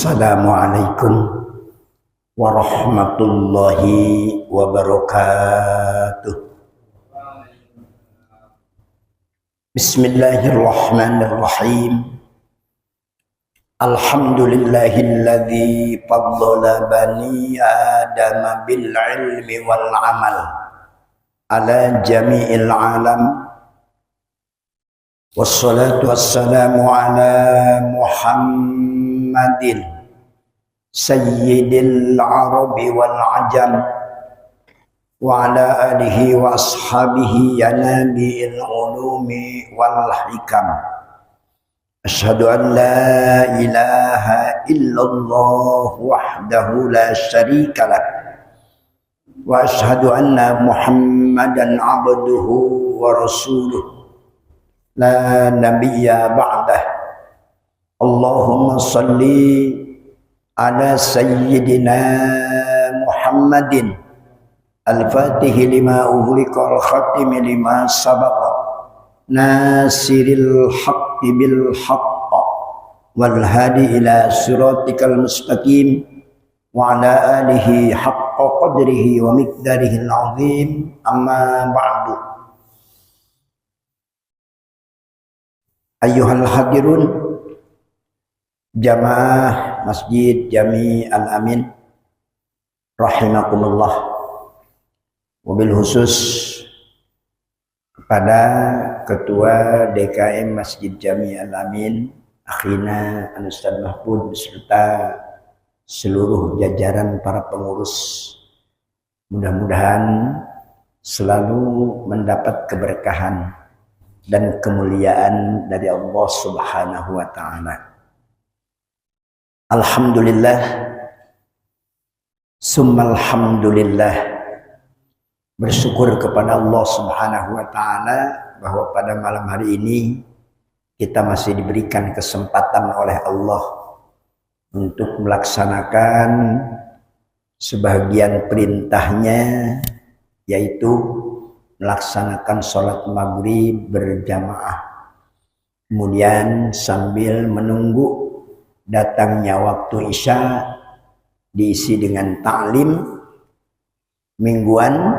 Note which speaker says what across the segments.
Speaker 1: Assalamualaikum warahmatullahi wabarakatuh. Bismillahirrahmanirrahim. Alhamdulillahilladzi faddala bani Adam bil ilmi wal amal ala jami'il alam. Wassalatu wassalamu ala Muhammadin sayyidil arabi wal ajam wa ala alihi wa ashabihi ya nabi'il ulumi wal hikam. Asyhadu an la ilaha illallah wahdahu la syarikalah wa asyhadu anna Muhammadan abduhu wa rasuluh la nabiyya ba'dah. Allahumma salli ala sayyidina Muhammadin al-fatihi lima ughliqa al-khatimi lima sabaqa nasiril haqqi bil haqq wal hadi ila siratikal mustaqim wa ala alihi haqqa qadrihi wa miqdarihi al-azim. Amma ba'du. Ayyuhal hadirun jamaah Masjid Jami Al-Amin rahimakumullah, wabil khusus kepada Ketua DKM Masjid Jami Al-Amin akhina Ustaz Mahfud beserta seluruh jajaran para pengurus, mudah-mudahan selalu mendapat keberkahan dan kemuliaan dari Allah Subhanahu wa ta'ala. Alhamdulillah summa alhamdulillah, bersyukur kepada Allah Subhanahu wa ta'ala bahwa pada malam hari ini kita masih diberikan kesempatan oleh Allah untuk melaksanakan sebagian perintahnya, yaitu melaksanakan sholat maghrib berjamaah, kemudian sambil menunggu datangnya waktu isya diisi dengan ta'lim mingguan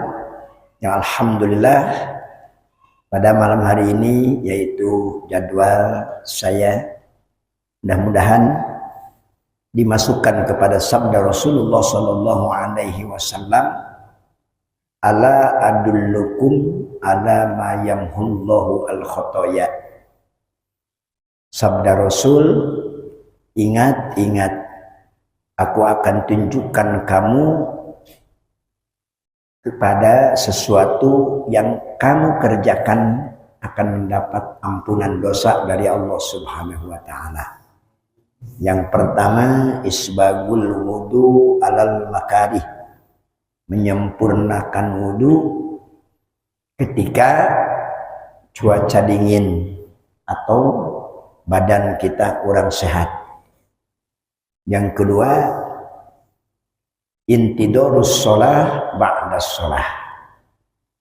Speaker 1: yang alhamdulillah pada malam hari ini yaitu jadwal saya mudah-mudahan dimasukkan kepada sabda Rasulullah sallallahu alaihi wasallam, ala adullukum ala ma yamhullahu al-khotoya. Sabda Rasul, ingat, aku akan tunjukkan kamu kepada sesuatu yang kamu kerjakan akan mendapat ampunan dosa dari Allah Subhanahu wa ta'ala. Yang pertama, isbagul wudu alal makarih, menyempurnakan wudu ketika cuaca dingin atau badan kita kurang sehat. Yang kedua, intidorus sholah ba'das sholah,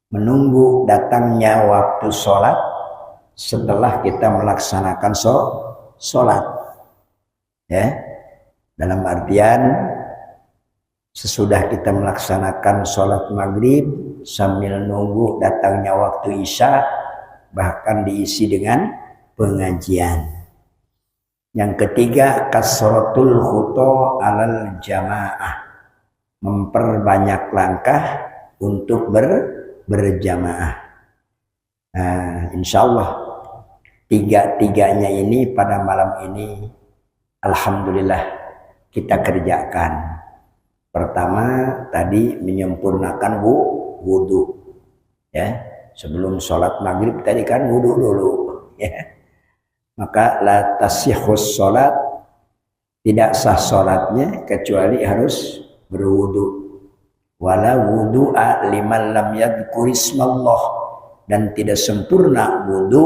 Speaker 1: menunggu datangnya waktu sholat setelah kita melaksanakan sholat, ya, dalam artian sesudah kita melaksanakan sholat maghrib sambil nunggu datangnya waktu isya, bahkan diisi dengan pengajian. Yang ketiga, kasratul khuto alal jamaah, memperbanyak langkah untuk berjamaah. Nah, insya Allah tiga-tiganya ini pada malam ini alhamdulillah kita kerjakan. Pertama tadi menyempurnakan wudu, ya, sebelum sholat maghrib tadi kan wudu dulu, ya. Maka la tasihhus sholat, tidak sah sholatnya kecuali harus berwudu. Wala wudu'a liman lam yadhkurismallah, dan tidak sempurna wudu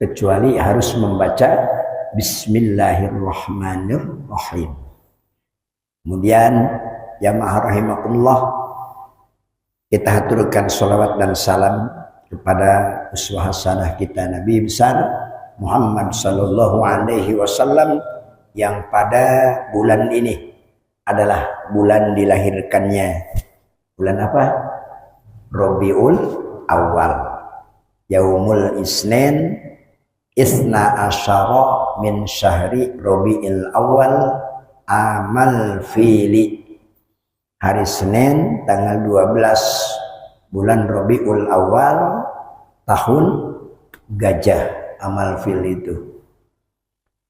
Speaker 1: kecuali harus membaca Bismillahirrahmanirrahim. Kemudian jamaah rahimakumullah, kita haturkan sholawat dan salam kepada uswah hasanah kita Nabi besar Muhammad sallallahu alaihi wasallam yang pada bulan ini adalah bulan dilahirkannya. Bulan apa? Rabiul Awal. Yaumul Isnin Isna asyara min syahri Rabiul Awal amal fili. Hari Senin tanggal 12 bulan Rabiul Awal tahun gajah, amal fil itu.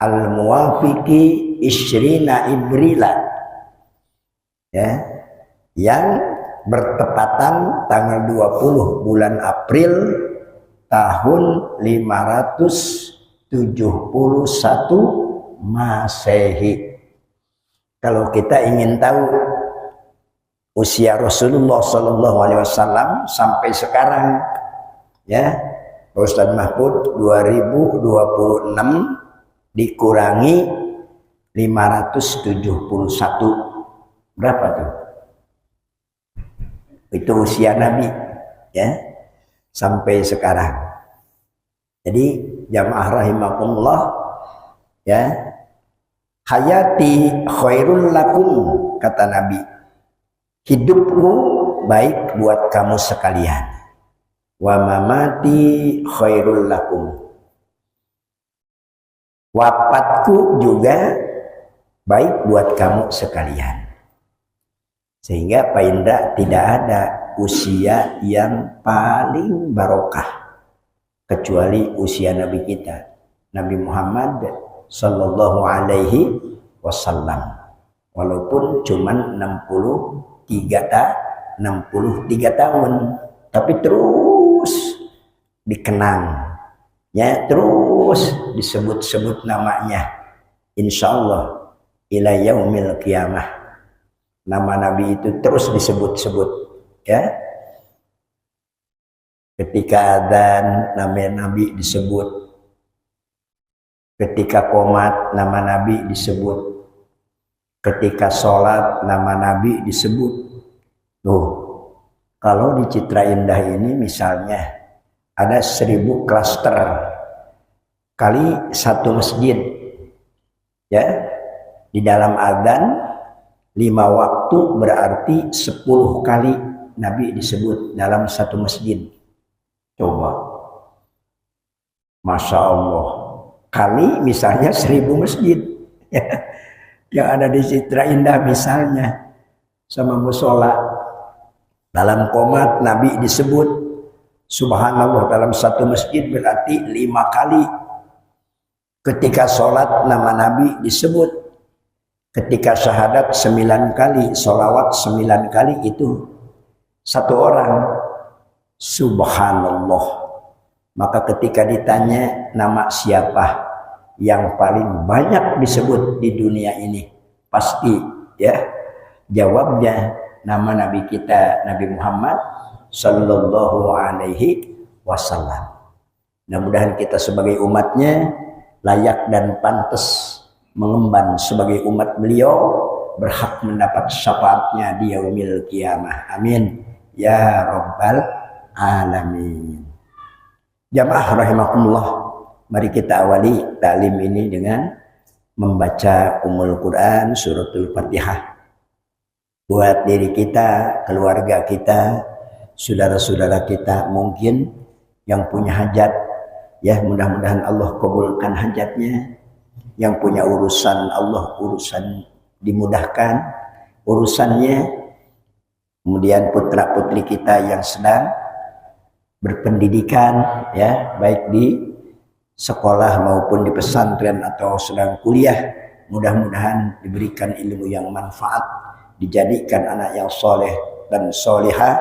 Speaker 1: Al-muwafiqi isyrina Ibrila, ya, yang bertepatan tanggal 20 bulan April tahun 571 Masehi. Kalau kita ingin tahu usia Rasulullah Sallallahu Alaihi Wasallam sampai sekarang, ya, Ustaz Mahfud 2026 dikurangi 571, berapa tuh? Itu usia Nabi, ya, sampai sekarang. Jadi jamaah rahimakumullah, ya, hayati khairul lakum, kata Nabi, hidupku baik buat kamu sekalian. Wa mamati khairul lakum, wafatku juga baik buat kamu sekalian. Sehingga Pak Indra tidak ada usia yang paling barokah kecuali usia Nabi kita, Nabi Muhammad Sallallahu Alaihi Wasallam. Walaupun cuman 63 tahun, tapi terus dikenang, ya, terus disebut-sebut namanya. Insya Allah ila yaumil qiyamah nama Nabi itu terus disebut-sebut, ya. Ketika adzan nama Nabi disebut, ketika qomat nama Nabi disebut, ketika sholat nama Nabi disebut. Tuh, kalau di Citra Indah ini misalnya ada 1000 klaster kali satu masjid, ya, di dalam adzan 5 waktu berarti 10 kali Nabi disebut dalam satu masjid. Coba, Masya Allah, kali misalnya 1000 masjid yang ada di Citra Indah misalnya, sama musola. Dalam qomat Nabi disebut, subhanallah, dalam satu masjid berarti 5 kali. Ketika sholat nama Nabi disebut, ketika syahadat 9 kali, sholawat 9 kali, itu satu orang. Subhanallah. Maka ketika ditanya nama siapa yang paling banyak disebut di dunia ini, pasti, ya, jawabnya nama Nabi kita, Nabi Muhammad Sallallahu Alaihi Wasallam. Mudah-mudahan kita sebagai umatnya layak dan pantas mengemban sebagai umat beliau, berhak mendapat syafaatnya di yaumil qiyamah. Amin ya rabbal alamin. Jamaah rahimakumullah, mari kita awali taklim ini dengan membaca Ummul Quran suratul Fatihah buat diri kita, keluarga kita, saudara-saudara kita mungkin yang punya hajat, ya, mudah-mudahan Allah kabulkan hajatnya. Yang punya urusan, Allah urusan dimudahkan urusannya. Kemudian putra-putri kita yang sedang berpendidikan, ya, baik di sekolah maupun di pesantren atau sedang kuliah, mudah-mudahan diberikan ilmu yang manfaat, dijadikan anak yang soleh dan solehah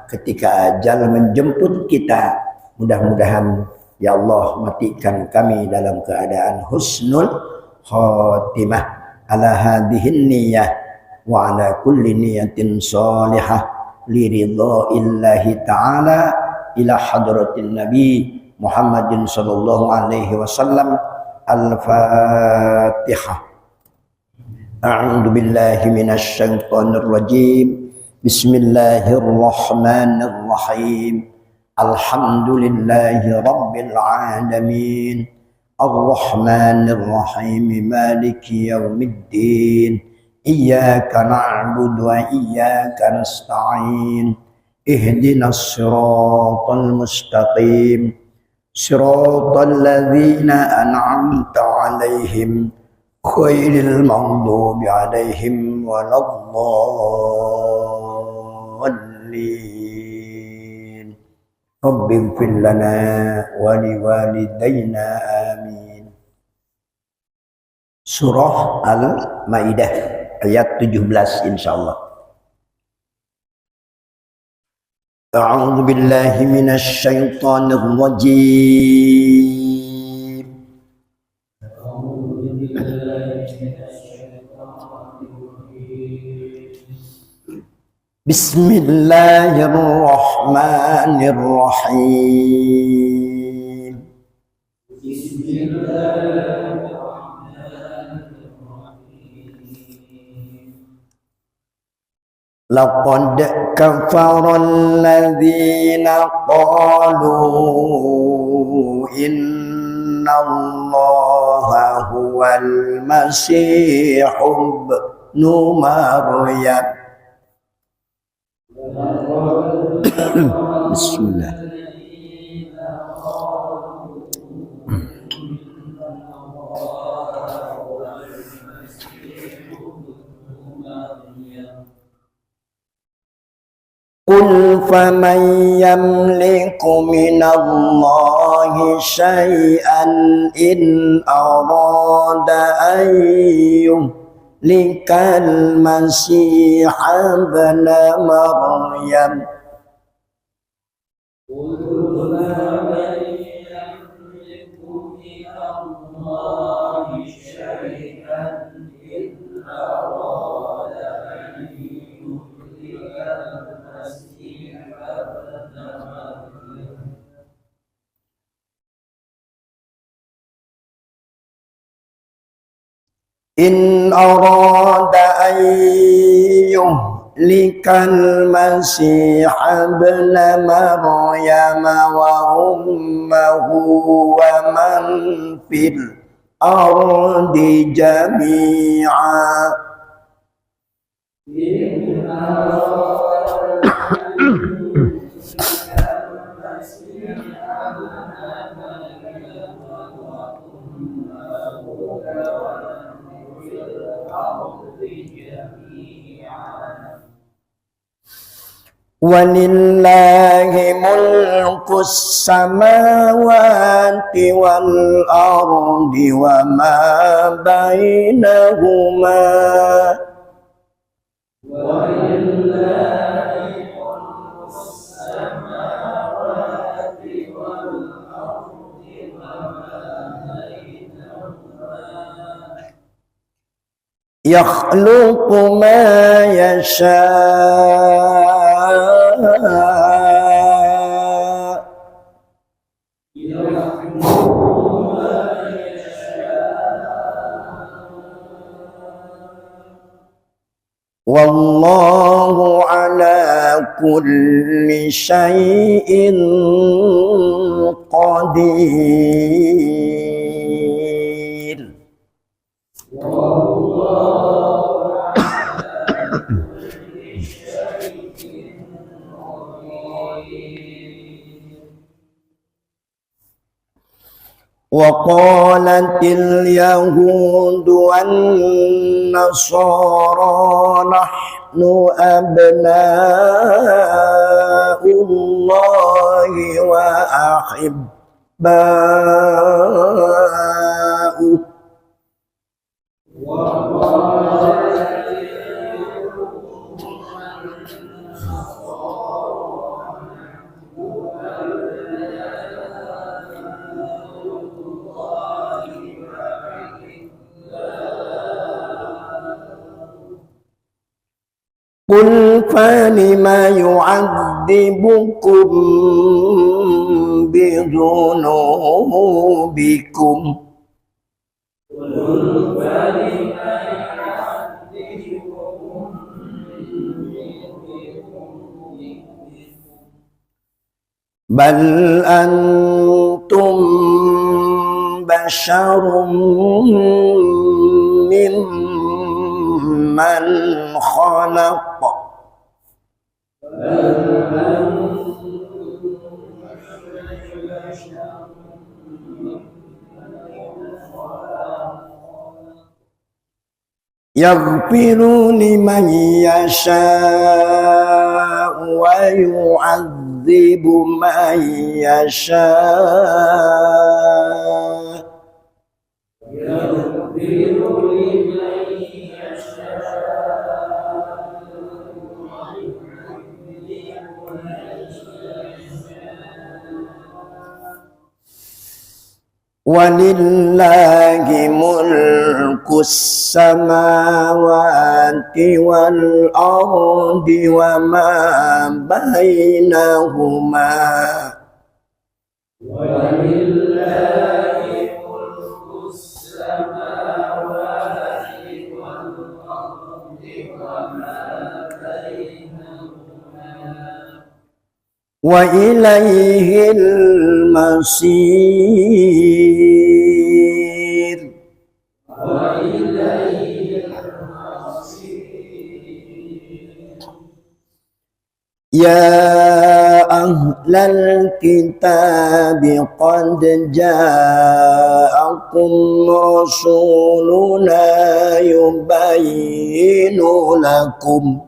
Speaker 1: ketika ajal menjemput kita. Mudah-mudahan ya Allah matikan kami dalam keadaan husnul khatimah ala hadhihin niyyah wa ala kulli niyatin salihah li ridha'illahi ta'ala ila hadratin nabi Muhammadin sallallahu alaihi wasallam. Al-Fatihah. A'udzu billahi minasy syaithanir rajim. Bismillahirrahmanirrahim. Alhamdulillahi rabbil alamin. الرحمن الرحيم مالك يوم الدين إياك نعبد وإياك نستعين اهدنا الصراط المستقيم صراط الذين أنعمت عليهم غير المغضوب عليهم ولا الضالين رب اغفر لنا ولوالدينا آمين. Surah Al-Maidah ayat 17 insyaallah. A'udzu billahi minasy syaithanir rajim. Bismillahirrahmanirrahim. Laqad kafara alladhina qalu innallaha huwal masihub ibnu Maryam. Bismillah. Qul faman yamliku minallahi syai'an in arada an yuhlikal masiha ibna Maryam. In arada an yuhlikal masiha ibna Maryam wa ummuhu wa man fil ardi jami'a. Walillahi mulkus samawati wal ardi wa ma bainahuma. Walillahi mulkus samawati wal ardi wa ma bainahuma. Yakhluqu ma yasha' wallahu ala kulli syai'in qadir. وقالت اليهود والنصارى نحن أبناء الله وأحباؤه. Qul falima yu'adzibukum bidzunubikum. Bal antum basyarum mimman khalaq. Yaghfiru liman yasha wa yu'adzibu man yasha. Yaghfiru liman yasha wa yu'adzibu man yasha. Walillahi mulkus samawati wal ardi wa ma bainahuma. Walillahi mulkus samawati wal ardi wa ma bainahuma. Wa ilaihil masir. Wa ilaihil masir. Ya ahlal kitab qad ja'akum rasuluna yubayyinu lakum.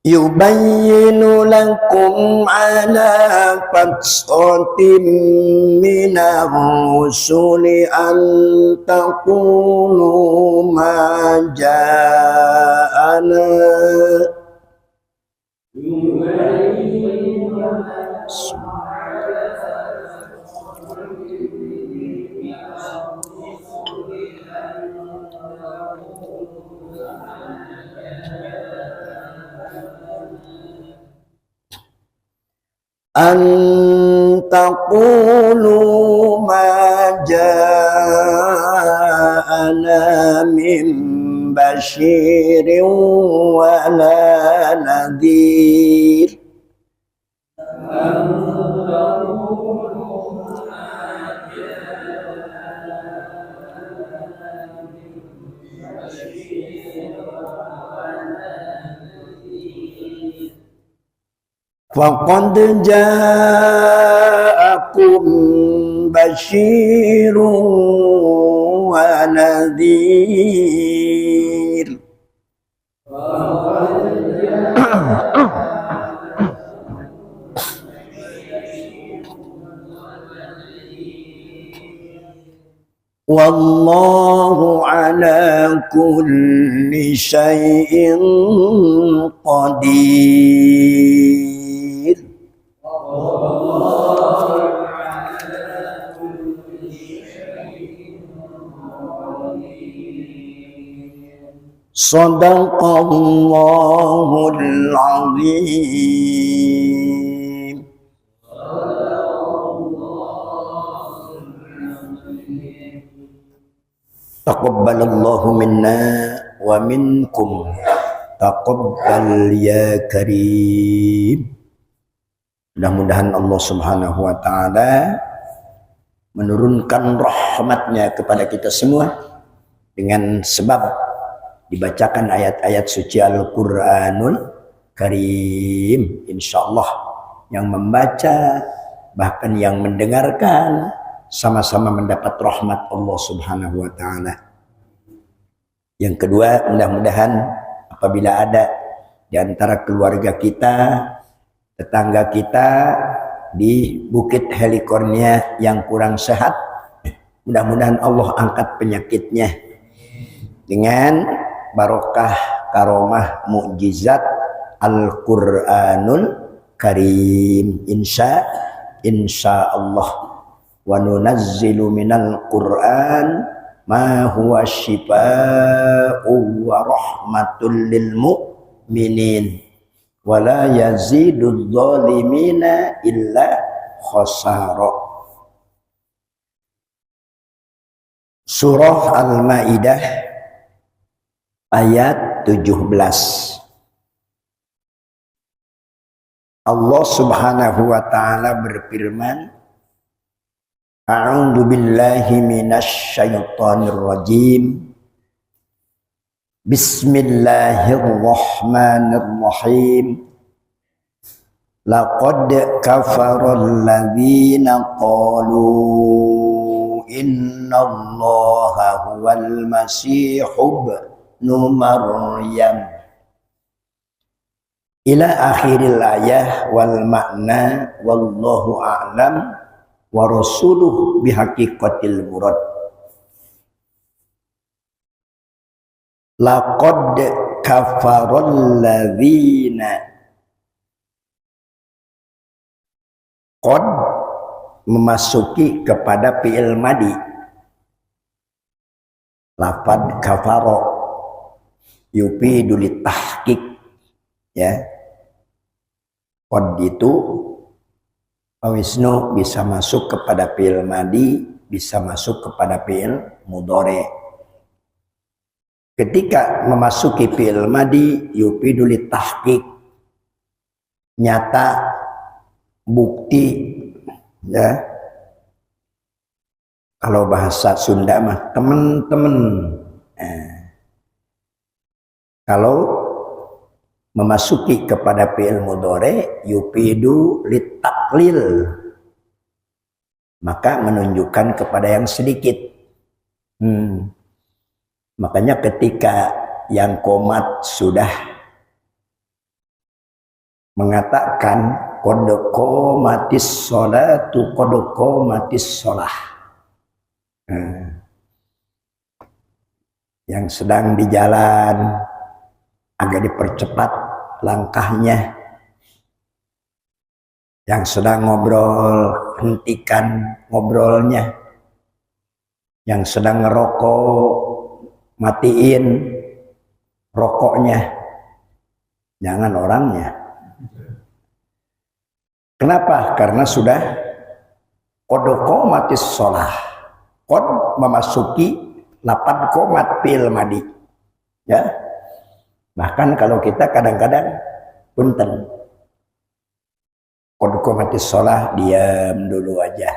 Speaker 1: Yubayyinu lakum ala fatratin minar rusuli an taqulu ma ja'ana. An taqulu ma ja'ana min basyirin wa la nadhir. Faqad ja'akum basyirun wa nadhir. Wallahu ala kulli syai'in qadir. Sadaqallahul azim. Taqabbalallahu minna wa minkum. Taqabbal ya karim. Mudah-mudahan Allah Subhanahu wa ta'ala menurunkan rahmatnya kepada kita semua dengan sebab dibacakan ayat-ayat suci Al-Quranul Karim. Insyaallah yang membaca bahkan yang mendengarkan sama-sama mendapat rahmat Allah Subhanahu wa ta'ala. Yang kedua, mudah-mudahan apabila ada di antara keluarga kita, tetangga kita di Bukit Helikornia yang kurang sehat, mudah-mudahan Allah angkat penyakitnya dengan barokah karomah mukjizat Al-Quranul Karim. Insya Allah. Wa nunazzilu minal Qur'an ma huwa shifaa'u wa rahmatul lil mu'minin wa la yazidudz zalimina illa khasara. Surah Al-Maidah ayat 17. Allah Subhanahu wa taala berfirman, A'udzu billahi minasy syaithanir rajim. Bismillahirrahmanirrahim. Laqad kafara alladzina qalu innallaha huwal masihu ibnu maryam ila akhiril ayah wal makna wallahu a'lam wa rasuluh bihaqiqatil murad. Laqad kafarul ladzina, qad memasuki kepada fi'il madi. Lafad kafaro yufidu litahqiq, ya. Qad itu Wisnu bisa masuk kepada fi'il madi, bisa masuk kepada fi'il mudhari. Ketika memasuki fi'il madi yufidu litahqiq, nyata, bukti, ya. Kalau bahasa Sunda mah temen-temen. Kalau memasuki kepada fi'il mudhari yufidu litaklil, maka menunjukkan kepada yang sedikit. Makanya ketika yang qomat sudah mengatakan qad qomatis sholatu qad qomatis sholah, yang sedang di jalan agak dipercepat langkahnya, yang sedang ngobrol hentikan ngobrolnya, yang sedang ngerokok matiin rokoknya, jangan orangnya. Kenapa? Karena sudah qad qomatis sholah. Qad memasuki lapan qomat fi'il madi, ya. Bahkan kalau kita kadang-kadang punten qad qomatis sholah, diam dulu aja,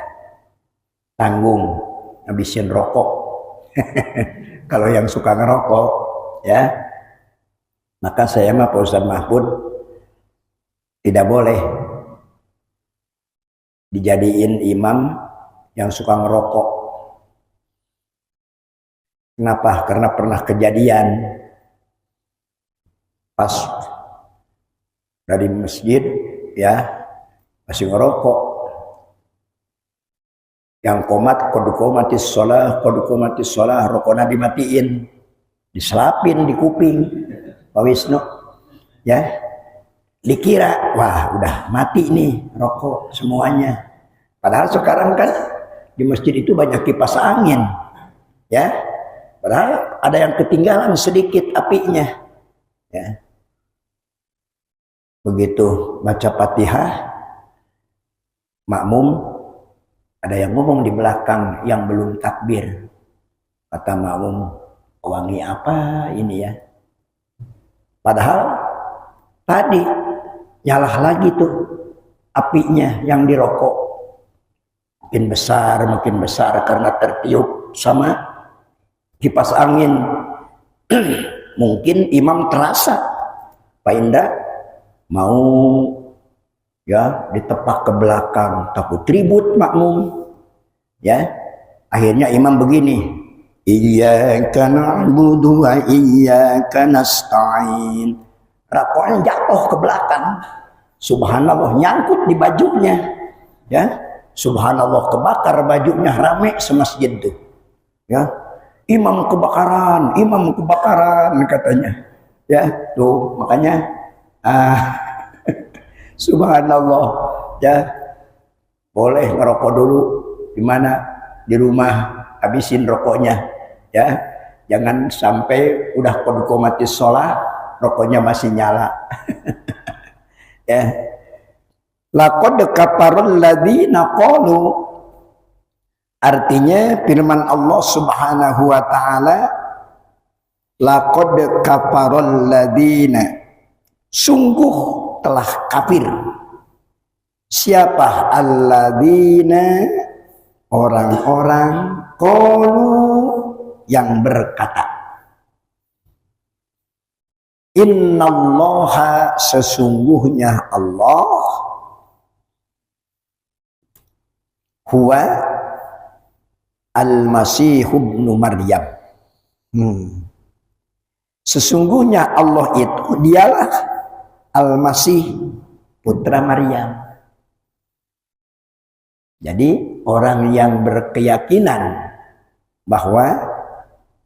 Speaker 1: tanggung habisin rokok. Kalau yang suka ngerokok, ya, maka saya mah Pak Ustadz Mahfud tidak boleh dijadiin imam yang suka ngerokok. Kenapa? Karena pernah kejadian pas dari masjid, ya, masih ngerokok. Yang qomat qad qomatis sholah, qad qomatis sholah, rokoknya dimatiin, diselapin di kuping Pak Wisnu, ya. Dikira wah udah mati nih rokok semuanya. Padahal sekarang kan di masjid itu banyak kipas angin, ya. Padahal ada yang ketinggalan sedikit apinya, ya. Begitu baca Fatihah, makmum ada yang ngomong di belakang yang belum takbir. Kata makmum, wangi apa ini ya? Padahal tadi nyalah lagi tuh apinya yang dirokok. Makin besar karena tertiup sama kipas angin. Mungkin imam terasa, Pak Indah mau, ya, ditepak ke belakang, takut ribut makmum, ya. Akhirnya imam begini, iyyaka na'budu wa iyyaka nasta'in. Rokoknya jatuh ke belakang, subhanallah, nyangkut di bajunya, ya. Subhanallah, kebakar bajunya, rame semasjid tuh, ya. Imam kebakaran katanya, ya. Tuh makanya subhanallah, ya, boleh ngerokok dulu di mana, di rumah, habisin rokoknya, ya. Jangan sampai udah qad qomatis sholah rokoknya masih nyala. Ya. Laqad kafarul ladzina qalu, Artinya firman Allah Subhanahu wa taala, laqad kafarul ladina, sungguh telah kafir. Siapa? Alladzina, orang-orang, qalu, yang berkata, innallaha, sesungguhnya Allah, huwa al-Masih ibnu Maryam. Sesungguhnya Allah itu dialah Al-Masih putra Maryam. Jadi orang yang berkeyakinan bahwa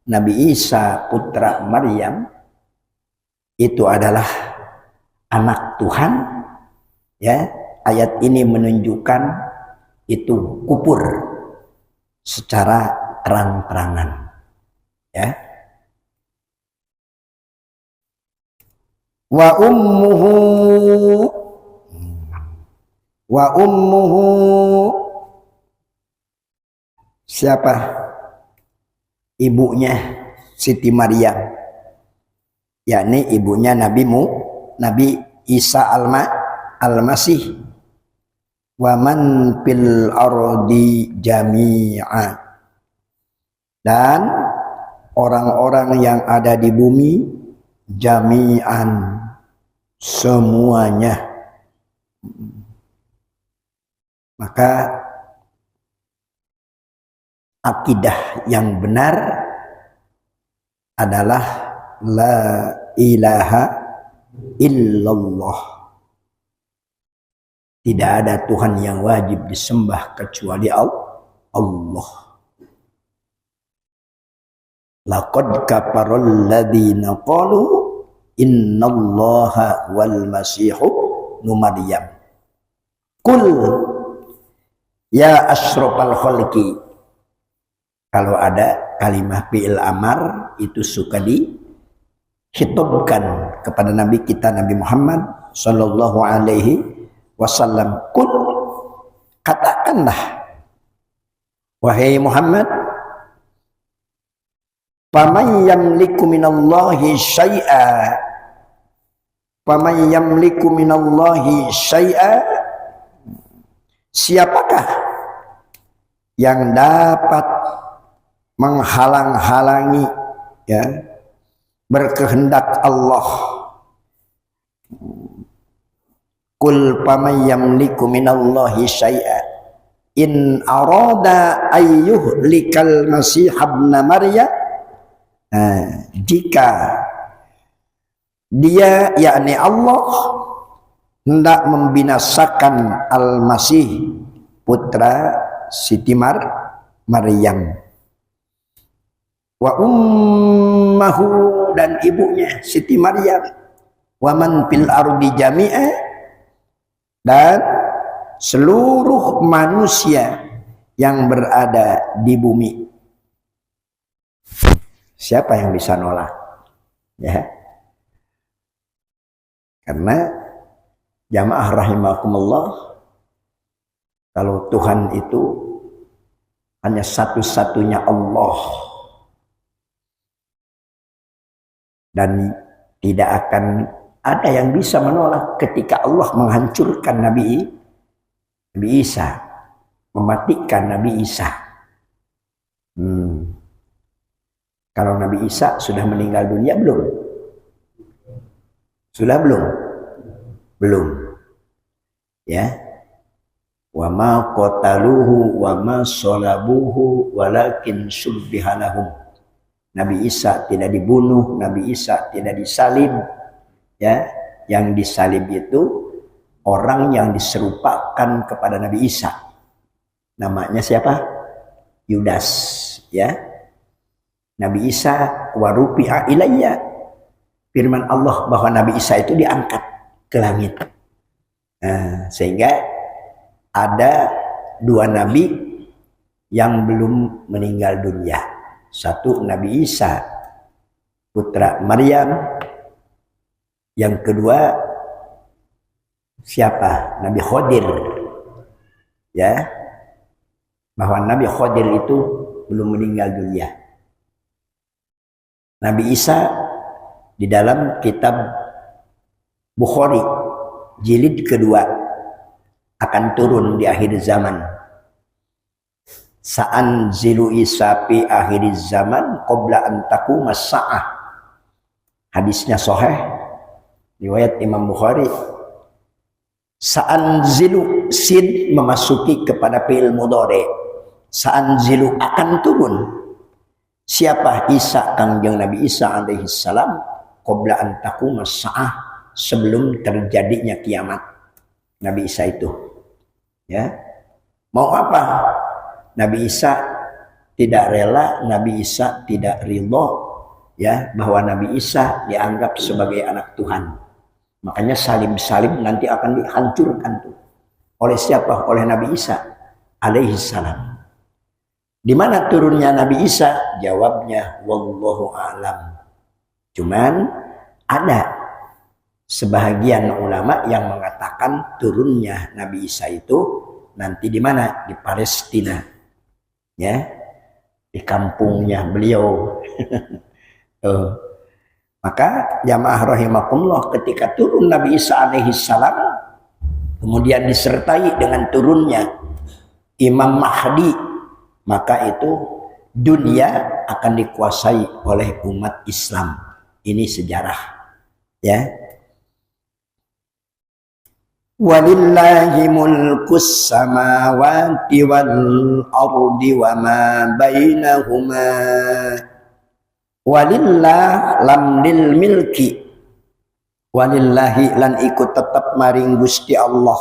Speaker 1: Nabi Isa putra Maryam itu adalah anak Tuhan, ya, ayat ini menunjukkan itu kufur secara terang-terangan, ya. Wa ummuhu, siapa? Ibunya Siti Maryam, yakni ibunya Nabi Isa Al-Masih. Wa man fil ardi jami'a, dan orang-orang yang ada di bumi jami'an, semuanya. Maka akidah yang benar adalah la ilaha illallah. Tidak ada Tuhan yang wajib disembah kecuali Allah. Laqad kafarul ladzina qalu innallaha wal masihu ibnu Maryam. Qul ya asyrafal khalqi. Kalau ada kalimah fi'il amar itu suka dihitobkan kepada Nabi kita Nabi Muhammad sallallahu alaihi wasallam. Qul, katakanlah wahai Muhammad, faman yamliku minallahi syai'a, faman yamliku minallahi syai'a, siapakah yang dapat menghalang-halangi, ya, berkehendak Allah. Qul faman yamliku minallahi syai'a in arada ayyuhlikal masih ibn Maryam. Jika dia, yakni Allah, hendak membinasakan Al-Masih putra Siti Maryam, wa ummahu, dan ibunya Siti Maryam, wa man fil ardi jami'a, dan seluruh manusia yang berada di bumi. Siapa yang bisa nolak? Ya. Karena jamaah rahimakumullah, kalau Tuhan itu hanya satu-satunya Allah, dan tidak akan ada yang bisa menolak ketika Allah menghancurkan Nabi Isa, mematikan Nabi Isa. Kalau Nabi Isa sudah meninggal dunia belum? Sudah belum? Belum. Ya. Wa ma qataluhu wa ma salabuhu walakin syubbiha lahum. Nabi Isa tidak dibunuh, Nabi Isa tidak disalib. Ya, yang disalib itu orang yang diserupakan kepada Nabi Isa. Namanya siapa? Yudas, ya. Nabi Isa wa rufi'a ilayya. Firman Allah bahwa Nabi Isa itu diangkat ke langit. Sehingga ada dua nabi yang belum meninggal dunia. Satu Nabi Isa putra Maryam. Yang kedua siapa? Nabi Khidir. Ya. bahwa Nabi Khadir itu belum meninggal dunia. Nabi Isa di dalam kitab Bukhari jilid kedua akan turun di akhir zaman. Sa'anzilu Isa fi akhir zaman qabla an taquma as-sa'ah. Hadisnya sahih riwayat Imam Bukhari. Sa'anzilu, sin memasuki kepada fi'il mudhari. Sa'anzilu, akan turun. Siapa? Isa, Kangjeng Nabi Isa alaihi salam, qabla an taquma as-sa'ah, sebelum terjadinya kiamat. Nabi Isa itu, ya, mau apa? Nabi Isa tidak rela, Nabi Isa tidak ridho, ya, bahwa Nabi Isa dianggap sebagai anak Tuhan. Makanya salib-salib nanti akan dihancurkan tuh. Oleh siapa? Oleh Nabi Isa alaihi salam. Di mana turunnya Nabi Isa? Jawabnya wallahu a'lam. Cuman ada sebahagian ulama yang mengatakan turunnya Nabi Isa itu nanti di mana? Di Palestina. Ya, di kampungnya beliau. Maka jamaah rahimakumullah, ketika turun Nabi Isa alaihi salam kemudian disertai dengan turunnya Imam Mahdi, maka itu dunia akan dikuasai oleh umat Islam. Ini sejarah, ya. Walillahi mulkus samawati wal ardi wa ma bainahuma. Walillah lam lil milki. Walillahi lan ikut tetap maring Gusti Allah.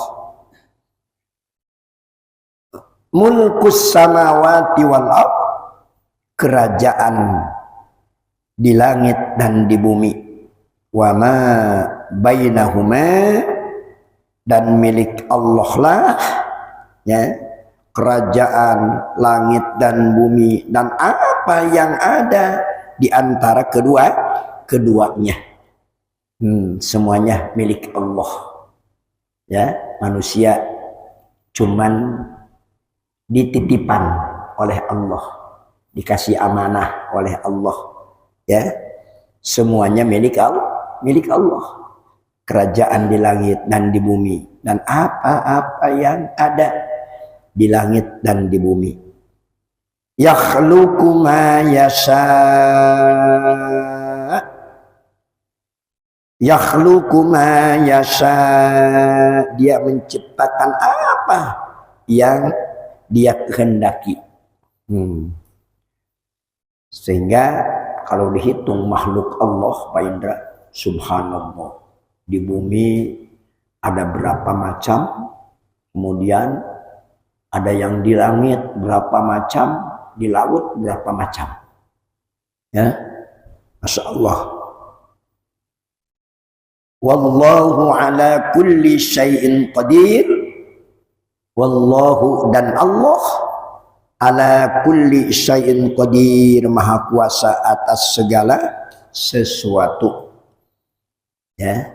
Speaker 1: Mulkus samawati wal ard, kerajaan di langit dan di bumi. Wa ma bainahuma, dan milik Allah lah, ya, kerajaan langit dan bumi dan apa yang ada di antara keduanya. Semuanya milik Allah, ya. Manusia cuman dititipan oleh Allah, dikasih amanah oleh Allah, ya. Semuanya milik Allah. Kerajaan di langit dan di bumi dan apa-apa yang ada di langit dan di bumi. Yakhluqu ma yasha. Yakhluqu ma yasha. Dia menciptakan apa yang dia kehendaki. Sehingga kalau dihitung makhluk Allah, Pak Indra, subhanallah. Di bumi ada berapa macam, kemudian ada yang di langit berapa macam, di laut berapa macam, ya. Masya Allah. Wallahu ala kulli syai'in qadir. Wallahu, dan Allah, ala kulli syai'in qadir, maha kuasa atas segala sesuatu, ya.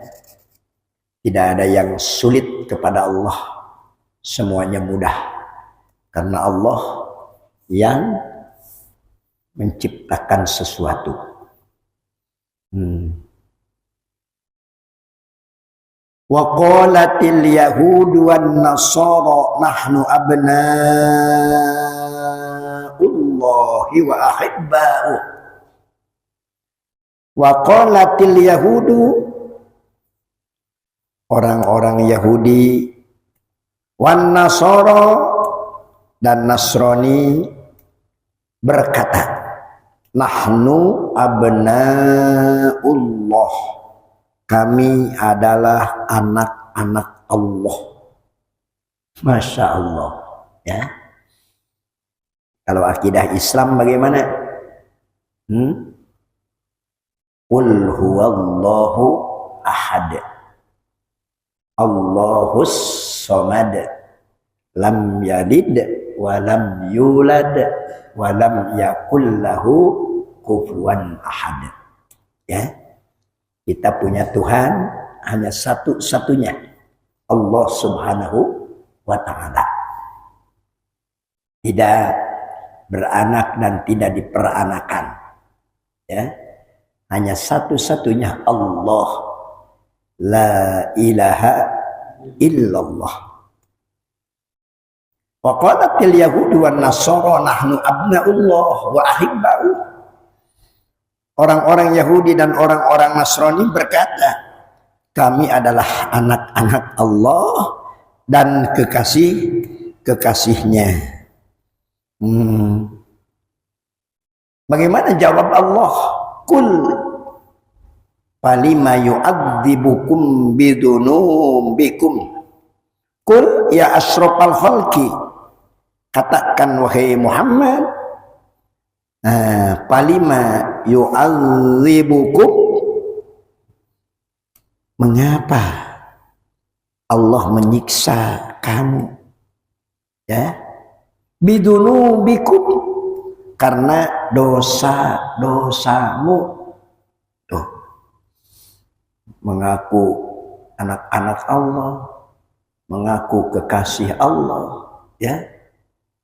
Speaker 1: Tidak ada yang sulit kepada Allah, semuanya mudah karena Allah yang menciptakan sesuatu. Wa qalatil yahudu wan nasara nahnu abna'ullahi wa ahibba'u. Wa qalatil yahudu, orang-orang Yahudi, wan Nasara, dan Nasrani berkata, nahnu abna'ullah, kami adalah anak-anak Allah. Masya Allah, ya. Kalau akidah Islam bagaimana? Qul huwallahu ahad, Allahus somad, lam yalid wa lam yulad wa lam yakul lahu kufuwan ahad. Ya, kita punya Tuhan hanya satu-satunya, Allah Subhanahu wa ta'ala. tidak beranak dan tidak diperanakan. Ya, hanya satu-satunya Allah, la ilaha illallah. Wa qalatil yahudu wan nasara nahnu abnaullah wa ahibba'u. Orang-orang Yahudi dan orang-orang Nasrani berkata, kami adalah anak-anak Allah dan kekasih-kekasihnya. Bagaimana jawab Allah? Kul falima yu'adzibukum bidunubikum. Kul ya asyrafal khalqi. Katakan wahai Muhammad, falima yu'adzibukum, mengapa Allah menyiksa kamu? Ya, bidunubikum, karena dosa-dosamu. Tuh, mengaku anak-anak Allah, mengaku kekasih Allah, ya,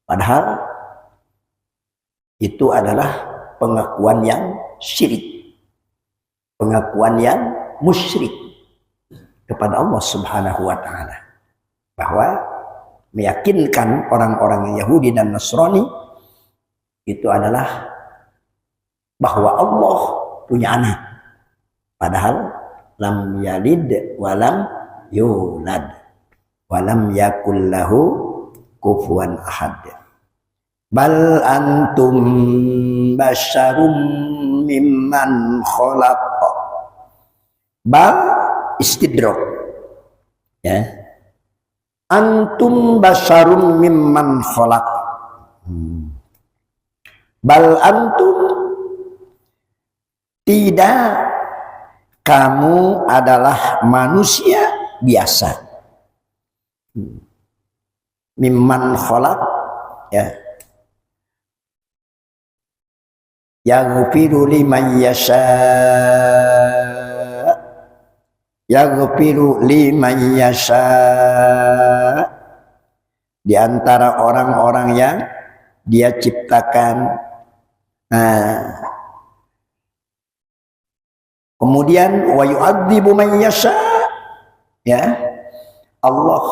Speaker 1: padahal itu adalah pengakuan yang syirik, pengakuan yang musyrik kepada Allah Subhanahu wa Ta'ala, bahwa meyakinkan orang-orang Yahudi dan Nasrani itu adalah bahwa Allah punya anak, padahal lam yalid walam yulad walam yakul lahu kufuwan ahad. Bal antum basyarum mimman khalaq. Bal istidrak, ya, antum basyarum mimman khalaq. Bal antum, tidak, kamu adalah manusia biasa. Mimman khalaq, ya, yaghfiru liman yasha, yaghfiru liman yasha, di antara orang-orang yang dia ciptakan. Kemudian wa yu'adzibu man yasha, ya, Allah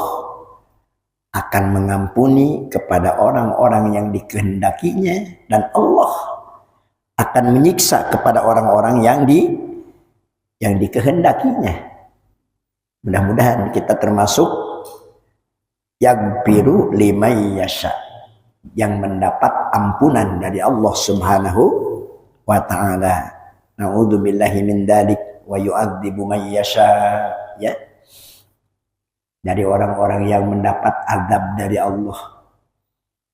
Speaker 1: akan mengampuni kepada orang-orang yang dikehendakinya, dan Allah akan menyiksa kepada orang-orang yang dikehendakinya. Mudah-mudahan kita termasuk yaghfiru liman yasha, yang mendapat ampunan dari Allah Subhanahu wa Ta'ala. Na'udzubillahi min dzalik wa yu'adzibu man yasha, ya, dari orang-orang yang mendapat azab dari Allah.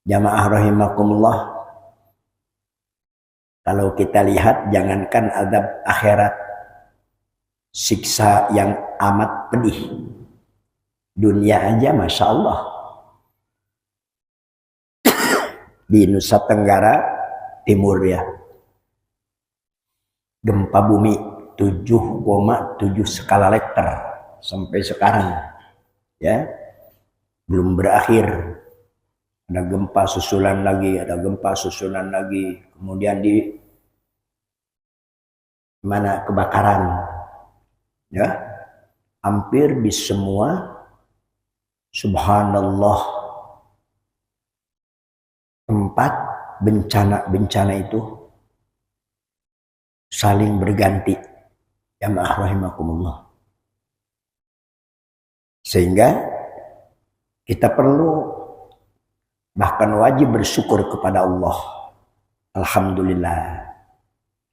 Speaker 1: Jamaah rahimakumullah, kalau kita lihat, jangankan azab akhirat, siksa yang amat pedih, dunia aja Masya Allah. Di Nusa Tenggara Timur, ya, gempa bumi 7,7 skala Richter sampai sekarang, ya, belum berakhir. Ada gempa susulan lagi, ada gempa susulan lagi, kemudian di mana kebakaran, ya, hampir di semua, subhanallah, tempat bencana-bencana itu saling berganti. Jamaah rahimakumullah. Sehingga kita perlu, bahkan wajib bersyukur kepada Allah. Alhamdulillah,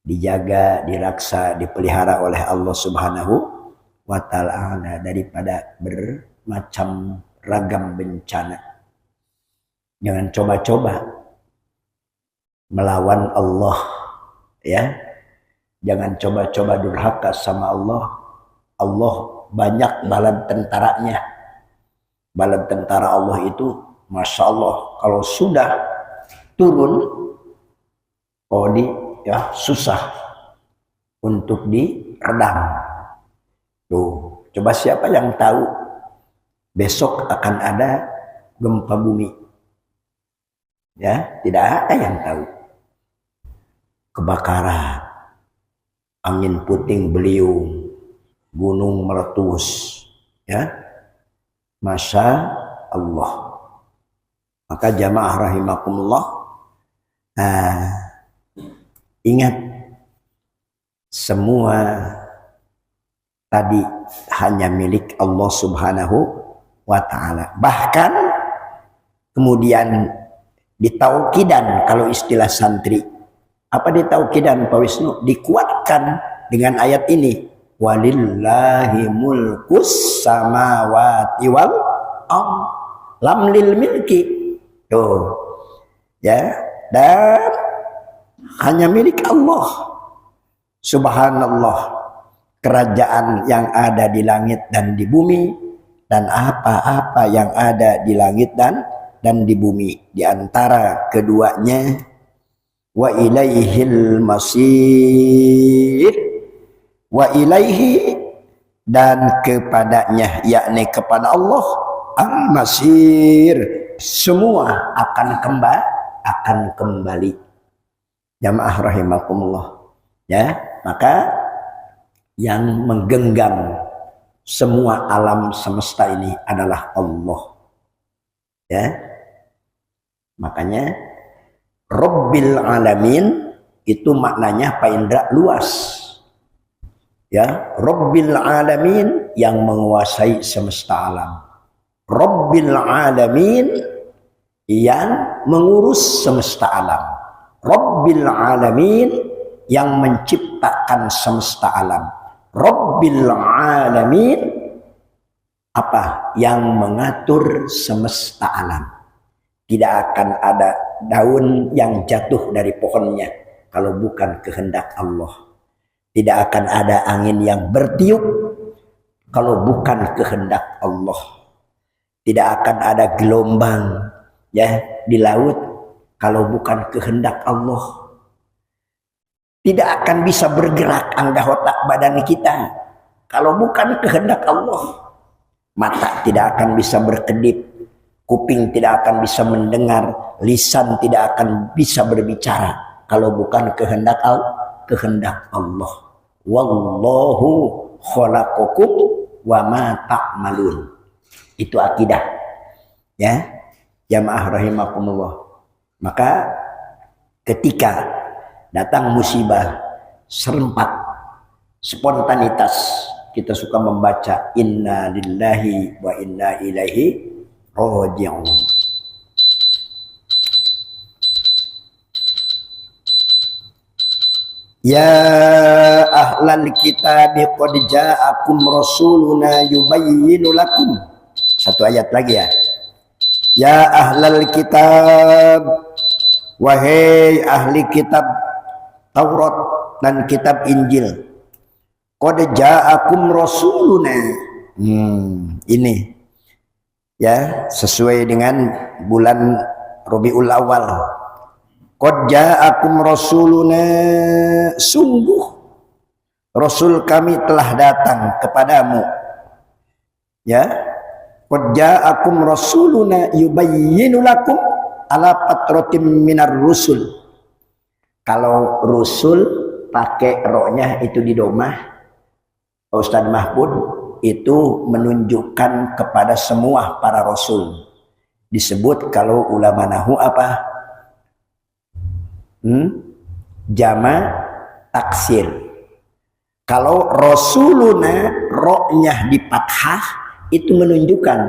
Speaker 1: dijaga, diraksa, dipelihara oleh Allah Subhanahu wa Ta'ala daripada bermacam ragam bencana. Jangan coba-coba melawan Allah, ya. Jangan coba-coba durhaka sama Allah. Allah banyak bala tentaranya. Bala tentara Allah itu, Masya Allah, kalau sudah turun, ya, susah untuk diredam. Tuh, coba siapa yang tahu besok akan ada gempa bumi. Ya, tidak ada yang tahu. Kebakaran, angin puting beliung, gunung meletus, ya, Masya Allah. Maka jamaah rahimakumullah, ingat semua tadi hanya milik Allah Subhanahu wa Ta'ala. Bahkan kemudian ditaukidan, kalau istilah santri, apa ditaukidan Pak Wisnu? Dikuatkan dengan ayat ini, walillahi mulkus samawati wal lam lil milki. Tuh, ya, dan hanya milik Allah Subhanallah kerajaan yang ada di langit dan di bumi, dan apa-apa yang ada di langit dan di bumi. Di antara keduanya, wa ilaihil masir, wa ilaihi, dan kepadanya, yakni kepada Allah, al-masir, semua akan kembali. Jamaah rahimakumullah, ya. Maka yang menggenggam semua alam semesta ini adalah Allah, ya. Makanya Rabbil Alamin itu maknanya Pak Indra luas, ya. Rabbil Alamin yang menguasai semesta alam, Rabbil Alamin yang mengurus semesta alam, Rabbil Alamin yang menciptakan semesta alam, Rabbil Alamin apa? Yang mengatur semesta alam. Tidak akan ada daun yang jatuh dari pohonnya kalau bukan kehendak Allah. Tidak akan ada angin yang bertiup kalau bukan kehendak Allah. Tidak akan ada gelombang, ya, di laut kalau bukan kehendak Allah. Tidak akan bisa bergerak anggota badan kita kalau bukan kehendak Allah. Mata tidak akan bisa berkedip, kuping tidak akan bisa mendengar, lisan tidak akan bisa berbicara kalau bukan kehendak Allah. Wallahu khalaqakum wa ma ta'malun. Itu akidah, ya, jamaah rahimakumullah. Maka ketika datang musibah serempak, spontanitas, kita suka membaca inna lillahi wa inna ilaihi raji'un. Ya ahlal kitab qad ja'akum rasuluna yubayyinu lakum. Satu ayat lagi, ya. Ya ahlal kitab, wahai ahli kitab Taurat dan kitab Injil, qad ja'akum rasuluna. Ini, ya, sesuai dengan bulan Rabiul Awal. Qad ja'akum rasuluna, sungguh rasul kami telah datang kepadamu, ya. Qad ja'akum rasuluna yubayyinu lakum ala patratim minar rusul. Kalau rusul pakai roknya itu di domah, Ustadz Mahfud, itu menunjukkan kepada semua para rasul. Disebut kalau ulama nahu apa? Jama taksir. Kalau rasuluna roknya di fathah, itu menunjukkan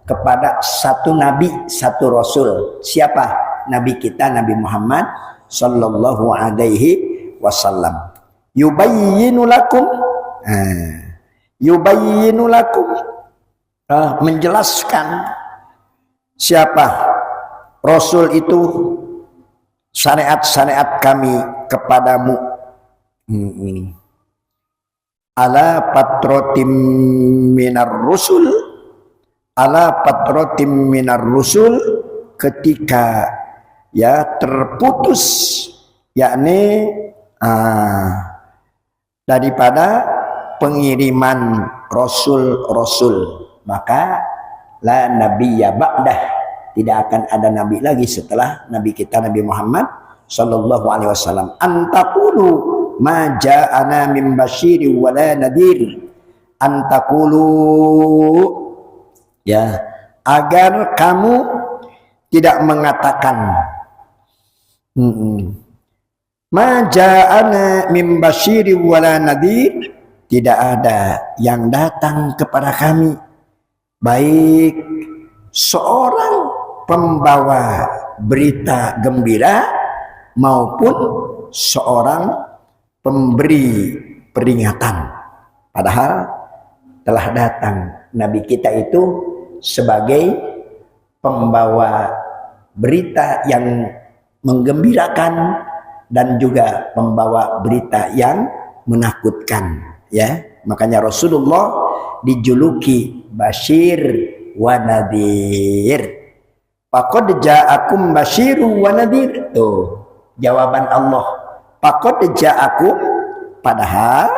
Speaker 1: kepada satu nabi, satu rasul. Siapa? Nabi kita, Nabi Muhammad sallallahu alaihi wasallam. Yubayyinu lakum, yubayyinu lakum, menjelaskan siapa rasul itu, syariat-syariat kami kepadamu. Ala patrotim minar rusul, ala patrotim minar rusul, ketika, ya, terputus, yakni daripada pengiriman rasul-rasul, maka la nabiyya ba'dah, tidak akan ada nabi lagi setelah nabi kita Nabi Muhammad sallallahu alaihi wasallam. Antakulu ma ja'ana min basyiri wala nadir. Antakulu, ya, agar kamu tidak mengatakan ma ja'ana min basyiri wala nadir, tidak ada yang datang kepada kami baik seorang pembawa berita gembira maupun seorang pemberi peringatan. Padahal telah datang nabi kita itu sebagai pembawa berita yang menggembirakan dan juga pembawa berita yang menakutkan, ya. Makanya Rasulullah dijuluki Bashir wa Nadir. Faqad ja'akum basyiru wa nadir. Tuh, jawaban Allah. Faqad ja'akum, padahal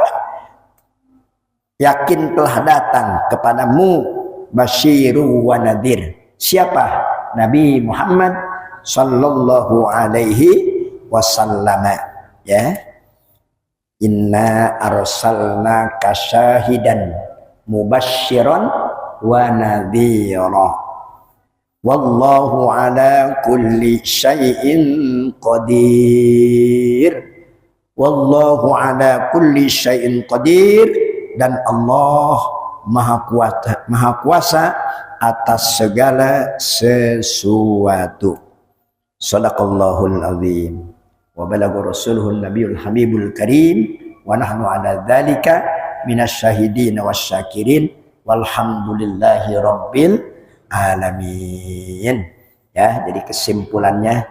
Speaker 1: yakin telah datang kepadamu basyiru wa nadir. Siapa? Nabi Muhammad sallallahu alaihi wasallam, ya. Inna arsalnaka syahidan mubasysyiran wa nadhira. Wallahu ala kulli syai'in qadir. Wallahu ala kulli syai'in qadir. Dan Allah maha kuasa atas segala sesuatu. Shadaqallahul azim. Wa balagha rasuluhun nabiyul habibul karim. Wa nahnu ala dzalika minasy syahidin wasyakirin. Walhamdulillahi rabbil alamin. Ya, jadi kesimpulannya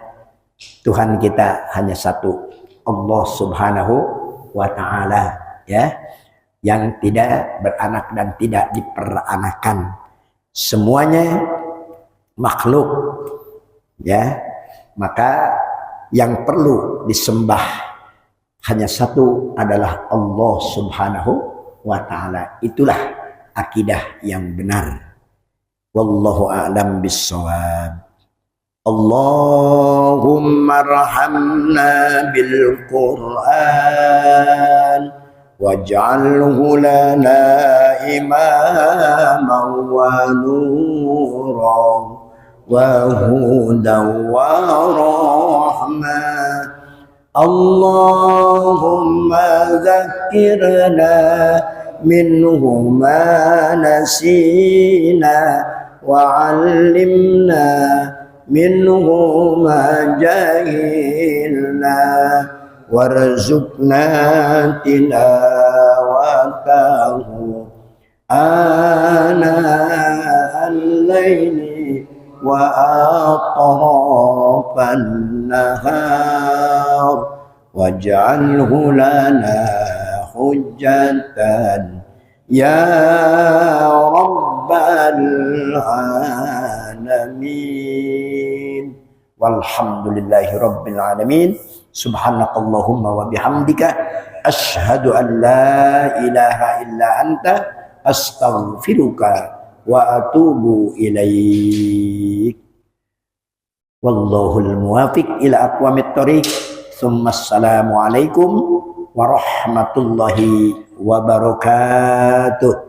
Speaker 1: Tuhan kita hanya satu, Allah Subhanahu wa taala, ya, yang tidak beranak dan tidak diperanakan. Semuanya makhluk, ya. Maka yang perlu disembah hanya satu, adalah Allah Subhanahu wa taala. Itulah akidah yang benar. Wallahu a'lam bis-shawab. Allahumma arhamna bil Qur'an waj'alhu lana imaman wa nuran wa hudan wa rahmah. Allahumma zakkirna minhu ma nasina wa 'allimna minhu ma jahilna warzuqna tilawatahu ana al-laili wa atrafan nahar waj'alhu lana hujjatan ya rabbal alamin. Walhamdulillahi rabbil alamin. Subhanakallahumma wa bihamdika asyhadu an la ilaha illa anta astaghfiruka wa atubu ilaik. Wallahul muwafiq ila aqwamit thoriq. Assalamu alaikum warahmatullahi wabarakatuh.